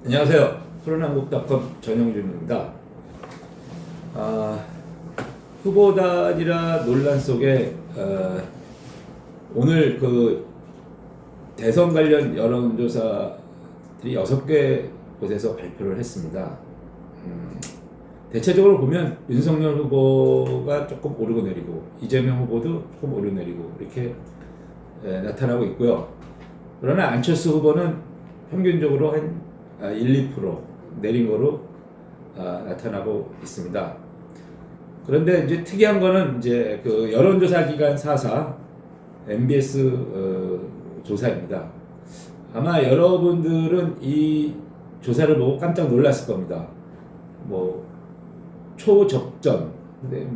안녕하세요. 푸른한국닷컴 전영준입니다. 후보단이라 논란 속에 오늘 그 대선 관련 여론조사들이 6개 곳에서 발표를 했습니다. 대체적으로 보면 윤석열 후보가 조금 오르고 내리고 이재명 후보도 조금 오르고 내리고 이렇게 나타나고 있고요. 그러나 안철수 후보는 평균적으로 한 1, 2% 내린 거로 나타나고 있습니다. 그런데 이제 특이한 거는 이제 그 여론조사 기관 4사 MBS 조사입니다. 아마 여러분들은 이 조사를 보고 깜짝 놀랐을 겁니다. 뭐 초접전, 근데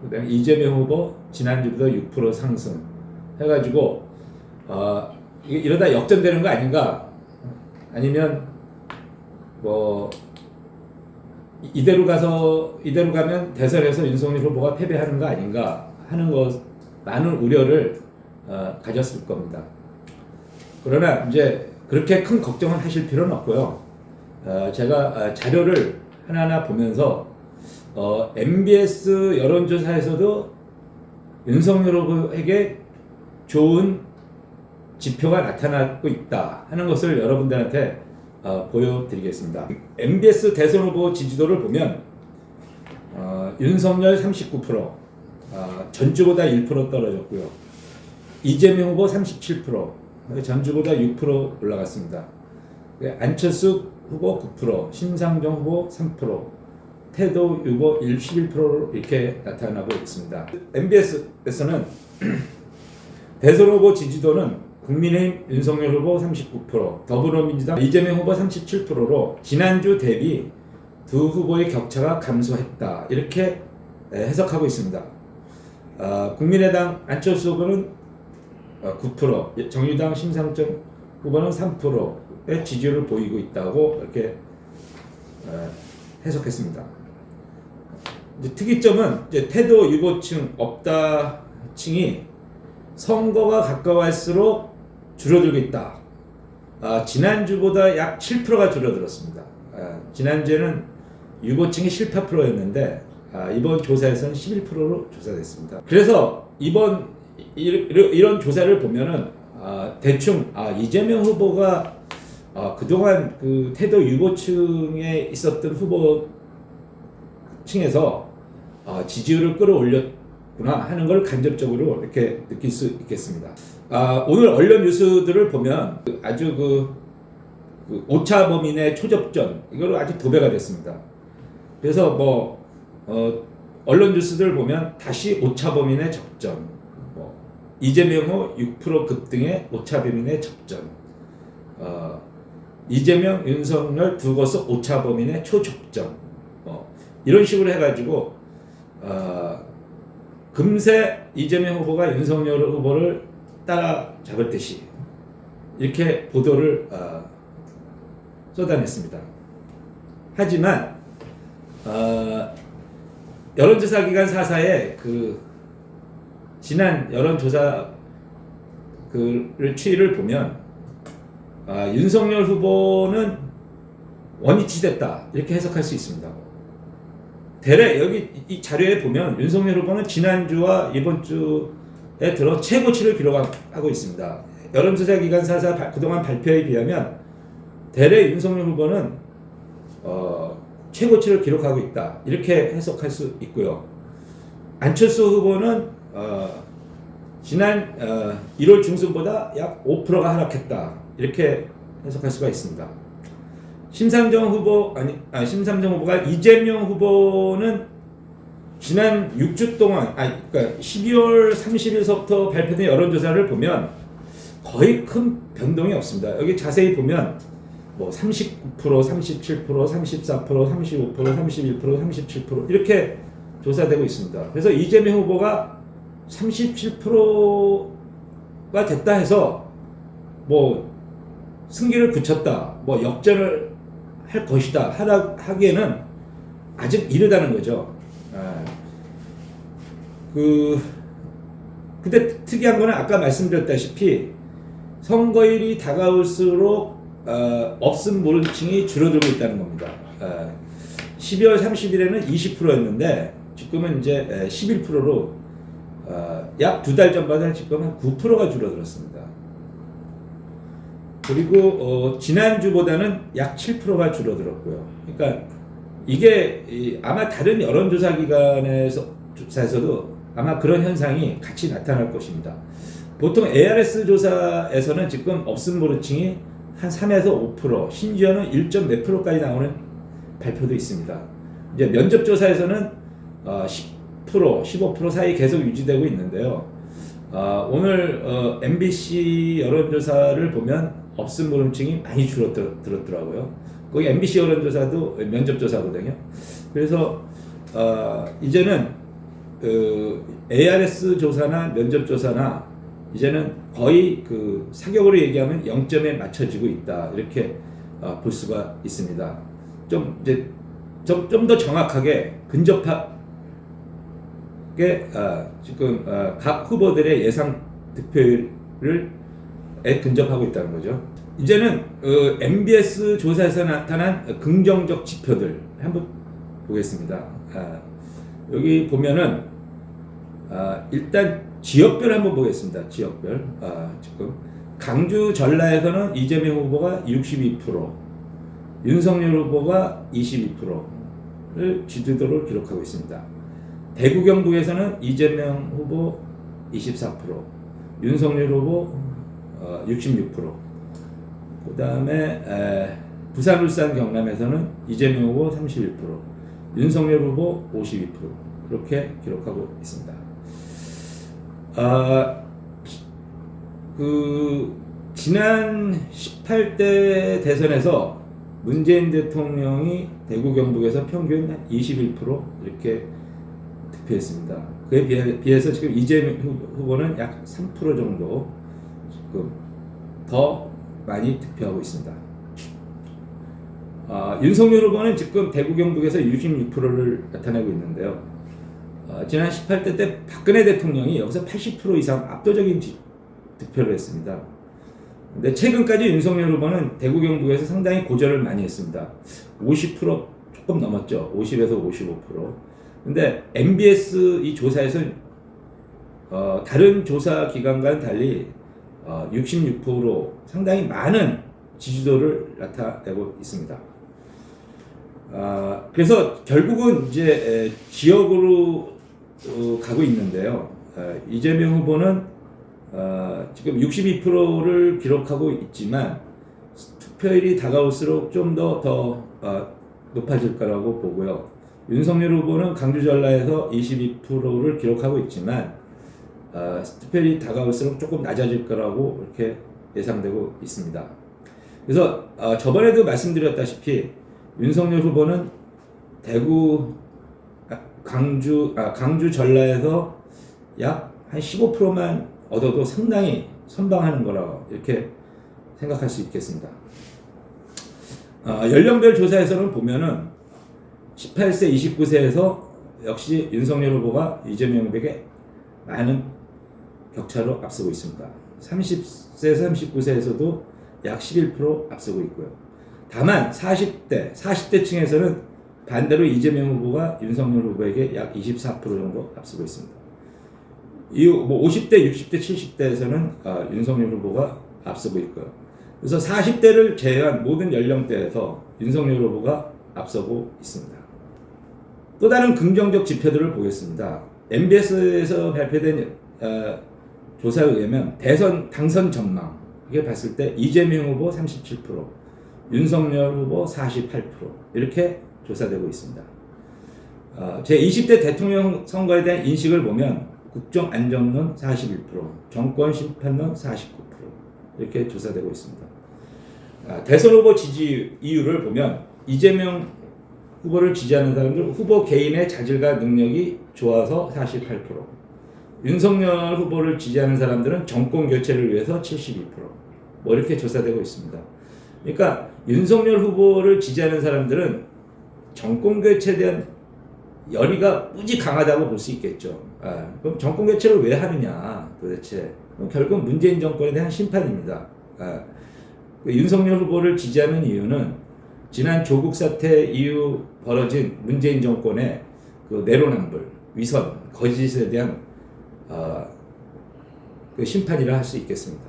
그다음에 이재명 후보 지난주보다 6% 상승 해가지고 이러다 역전되는 거 아닌가? 아니면 이대로 가면 대선에서 윤석열 후보가 패배하는 거 아닌가 하는 많은 우려를 가졌을 겁니다. 그러나 이제 그렇게 큰 걱정을 하실 필요는 없고요. 제가 자료를 하나하나 보면서 MBS 여론조사에서도 윤석열 후보에게 좋은 지표가 나타나고 있다 하는 것을 여러분들한테 보여드리겠습니다. MBS 대선 후보 지지도를 보면 윤석열 39%, 전주보다 1% 떨어졌고요. 이재명 후보 37%, 전주보다 6% 올라갔습니다. 안철수 후보 9%, 심상정 후보 3%, 태도 후보 11% 이렇게 나타나고 있습니다. MBS에서는 대선 후보 지지도는 국민의힘 윤석열 후보 39%, 더불어민주당 이재명 후보 37%로 지난주 대비 두 후보의 격차가 감소했다. 이렇게 해석하고 있습니다. 국민의당 안철수 후보는 9%, 정의당 심상정 후보는 3%의 지지율을 보이고 있다고 이렇게 해석했습니다. 이제 특이점은 이제 태도 유보층, 없다층이 선거가 가까워할수록 줄어들고 있다. 지난주보다 약 7%가 줄어들었습니다. 지난주에는 유보층이 18%였는데 이번 조사에서는 11%로 조사됐습니다. 그래서 이런 조사를 보면은 대충 이재명 후보가 그동안 그 태도 유보층에 있었던 후보층에서 지지율을 끌어올렸구나 하는 걸 간접적으로 이렇게 느낄 수 있겠습니다. 오늘 언론 뉴스들을 보면 아주 그 오차 범인의 초접전 이거로 아주 도배가 됐습니다. 그래서 언론 뉴스들을 보면 다시 오차 범인의 접전, 이재명 후 6% 급등의 오차 범인의 접전, 이재명 윤석열 두 곳서 오차 범인의 초접전, 이런 식으로 해가지고 금세 이재명 후보가 윤석열 후보를 따라잡을 듯이 이렇게 보도를 쏟아냈습니다. 하지만 여론조사 기관 4사의 그 지난 여론조사 추이를 보면 윤석열 후보는 원위치 됐다 이렇게 해석할 수 있습니다. 대략 여기 이 자료에 보면 윤석열 후보는 지난주와 이번 주에 들어 최고치를 기록하고 있습니다. 여론조사 기관 4사 그동안 발표에 비하면 대략 윤석열 후보는 최고치를 기록하고 있다 이렇게 해석할 수 있고요. 안철수 후보는 지난 1월 중순보다 약 5%가 하락했다 이렇게 해석할 수가 있습니다. 심상정 후보가 이재명 후보는 지난 6주 동안 그러니까 12월 30일서부터 발표된 여론조사를 보면 거의 큰 변동이 없습니다. 여기 자세히 보면 39%, 37%, 34%, 35%, 31%, 37% 이렇게 조사되고 있습니다. 그래서 이재명 후보가 37%가 됐다 해서 승기를 붙였다, 역전을 할 것이다 하기에는 아직 이르다는 거죠. 근데 특이한 거는 아까 말씀드렸다시피 선거일이 다가올수록 없음 모른 층이 줄어들고 있다는 겁니다. 12월 30일에는 20%였는데 지금은 이제 11%로 약 2달 전보다 지금 한 9%가 줄어들었습니다. 그리고 지난주보다는 약 7%가 줄어들었고요. 그러니까 이게 아마 다른 여론조사 기관에서도 아마 그런 현상이 같이 나타날 것입니다. 보통 ARS 조사에서는 지금 없음 모르층이 한 3에서 5%, 심지어는 1점 몇 프로까지 나오는 발표도 있습니다. 이제 면접 조사에서는 10%, 15% 사이 계속 유지되고 있는데요. 오늘 MBC 여론조사를 보면 없음 모름층이 많이 줄어들었더라고요. 거기 MBC 여론조사도 면접조사거든요. 그래서 이제는 ARS 조사나 면접조사나 이제는 거의 그 사격으로 얘기하면 0점에 맞춰지고 있다, 이렇게 볼 수가 있습니다. 좀 더 정확하게 근접하게 지금 각 후보들의 예상 득표율을 근접하고 있다는 거죠. 이제는 MBS 조사에서 나타난 긍정적 지표들 한번 보겠습니다. 여기 보면은 일단 지역별 한번 보겠습니다. 지역별. 지금 강주 전라에서는 이재명 후보가 62%, 윤석열 후보가 22%를 지지도를 기록하고 있습니다. 대구 경북에서는 이재명 후보 24%, 윤석열 후보 66%. 그 다음에 부산, 울산, 경남에서는 이재명 후보 31%, 윤석열 후보 52%, 이렇게 기록하고 있습니다. 지난 18대 대선에서 문재인 대통령이 대구 경북에서 평균 한 21% 이렇게 득표했습니다. 그에 비해서 지금 이재명 후보는 약 3% 정도 지금 더 많이 득표하고 있습니다. 윤석열 후보는 지금 대구 경북에서 66%를 나타내고 있는데요. 지난 18대 때 박근혜 대통령이 여기서 80% 이상 압도적인 득표를 했습니다. 근데 최근까지 윤석열 후보는 대구 경북에서 상당히 고전을 많이 했습니다. 50% 조금 넘었죠. 50에서 55%. 근데 MBS 이 조사에서 다른 조사 기관과는 달리 66% 상당히 많은 지지도를 나타내고 있습니다. 그래서 결국은 이제 지역으로 가고 있는데요. 이재명 후보는 지금 62%를 기록하고 있지만 투표율이 다가올수록 좀 더 높아질 거라고 보고요. 윤석열 후보는 강주 전라에서 22%를 기록하고 있지만 투표율이 다가올수록 조금 낮아질 거라고 이렇게 예상되고 있습니다. 그래서 저번에도 말씀드렸다시피 윤석열 후보는 강주 전라에서 약 한 15%만 얻어도 상당히 선방하는 거라고 이렇게 생각할 수 있겠습니다. 연령별 조사에서는 보면은 18세, 29세에서 역시 윤석열 후보가 이재명 후보에게 많은 격차로 앞서고 있습니다. 30세에서 39세에서도 약 11% 앞서고 있고요. 다만 40대 층에서는 반대로 이재명 후보가 윤석열 후보에게 약 24% 정도 앞서고 있습니다. 이 50대, 60대, 70대에서는 윤석열 후보가 앞서고 있고요. 그래서 40대를 제외한 모든 연령대에서 윤석열 후보가 앞서고 있습니다. 또 다른 긍정적 지표들을 보겠습니다. MBS에서 발표된 조사에 의하면 대선 당선 전망, 이게 봤을 때 이재명 후보 37%, 윤석열 후보 48% 이렇게 조사되고 있습니다. 제20대 대통령 선거에 대한 인식을 보면 국정 안정론 41%, 정권 심판론 49% 이렇게 조사되고 있습니다. 대선 후보 지지 이유를 보면 이재명 후보를 지지하는 사람들 후보 개인의 자질과 능력이 좋아서 48%, 윤석열 후보를 지지하는 사람들은 정권 교체를 위해서 72%, 뭐 이렇게 조사되고 있습니다. 그러니까 윤석열 후보를 지지하는 사람들은 정권 교체에 대한 열의가 무지 강하다고 볼 수 있겠죠. 그럼 정권 교체를 왜 하느냐 도대체. 결국 문재인 정권에 대한 심판입니다. 윤석열 후보를 지지하는 이유는 지난 조국 사태 이후 벌어진 문재인 정권의 그 내로남불, 위선, 거짓에 대한 그 심판이라 할 수 있겠습니다.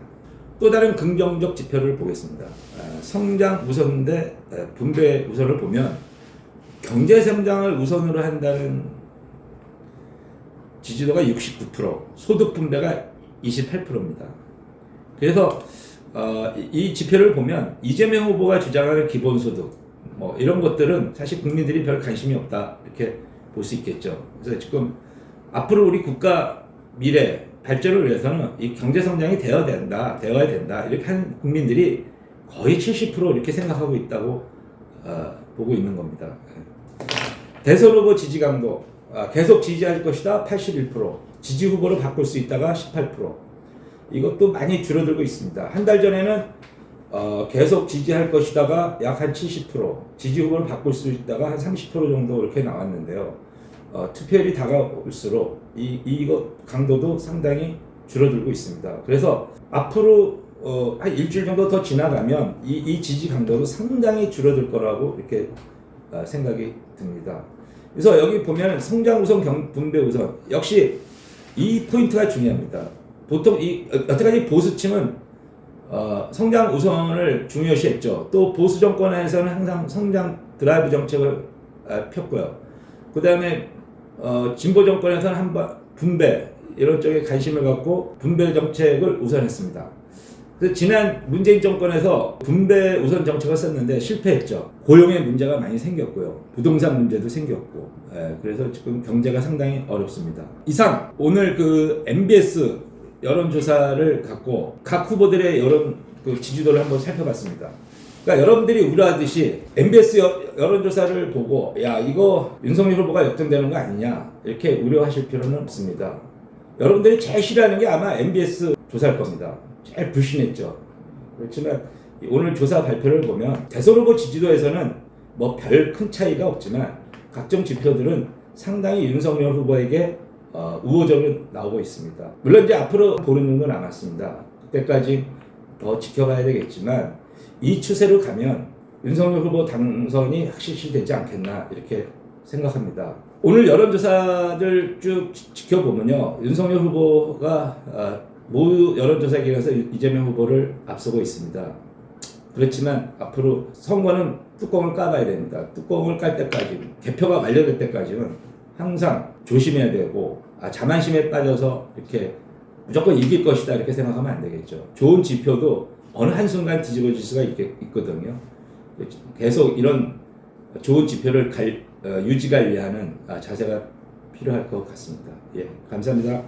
또 다른 긍정적 지표를 보겠습니다. 성장 우선 대 분배 우선을 보면 경제 성장을 우선으로 한다는 지지도가 69%, 소득 분배가 28%입니다. 그래서 이 지표를 보면 이재명 후보가 주장하는 기본소득 뭐 이런 것들은 사실 국민들이 별 관심이 없다 이렇게 볼 수 있겠죠. 그래서 지금 앞으로 우리 국가 미래 발전을 위해서는 이 경제 성장이 되어야 된다 이렇게 하는 국민들이 거의 70% 이렇게 생각하고 있다고 보고 있는 겁니다. 대선 후보 지지 강도 계속 지지할 것이다 81%, 지지 후보로 바꿀 수 있다가 18%. 이것도 많이 줄어들고 있습니다. 한 달 전에는 계속 지지할 것이다가 약 한 70%, 지지 후보를 바꿀 수 있다가 한 30% 정도 이렇게 나왔는데요. 투표율이 다가올수록 이것 강도도 상당히 줄어들고 있습니다. 그래서 앞으로 한 일주일 정도 더 지나가면 이 지지 강도도 상당히 줄어들 거라고 이렇게 생각이 듭니다. 그래서 여기 보면 성장 우선, 분배 우선 역시 이 포인트가 중요합니다. 보통 여태까지 보수층은 성장 우선을 중요시했죠. 또 보수 정권에서는 항상 성장 드라이브 정책을 폈고요. 그 다음에 진보 정권에서는 한번 분배 이런 쪽에 관심을 갖고 분배 정책을 우선했습니다. 그래서 지난 문재인 정권에서 분배 우선 정책을 썼는데 실패했죠. 고용의 문제가 많이 생겼고요. 부동산 문제도 생겼고, 그래서 지금 경제가 상당히 어렵습니다. 이상 오늘 그 MBS 여론조사를 갖고 각 후보들의 여론 그 지지도를 한번 살펴봤습니다. 그러니까 여러분들이 우려하듯이 MBS 여론조사를 보고 야 이거 윤석열 후보가 역전되는 거 아니냐 이렇게 우려하실 필요는 없습니다. 여러분들이 제일 싫어하는 게 아마 MBS 조사일 겁니다. 제일 불신했죠. 그렇지만 오늘 조사 발표를 보면 대선 후보 지지도에서는 뭐 별 큰 차이가 없지만 각종 지표들은 상당히 윤석열 후보에게 우호적으로 나오고 있습니다. 물론 이제 앞으로 보름 정도 남았습니다. 그때까지 더 지켜봐야 되겠지만 이 추세로 가면 윤석열 후보 당선이 확실시 되지 않겠나 이렇게 생각합니다. 오늘 여론조사들 쭉 지켜보면요. 윤석열 후보가 모두 여론조사 기관에서 이재명 후보를 앞서고 있습니다. 그렇지만 앞으로 선거는 뚜껑을 까봐야 됩니다. 뚜껑을 깔 때까지, 개표가 완료될 때까지는 항상 조심해야 되고 자만심에 빠져서 이렇게 무조건 이길 것이다 이렇게 생각하면 안 되겠죠. 좋은 지표도 어느 한순간 뒤집어질 수가 있거든요. 계속 이런 좋은 지표를 유지관리하는 자세가 필요할 것 같습니다. 예, 감사합니다.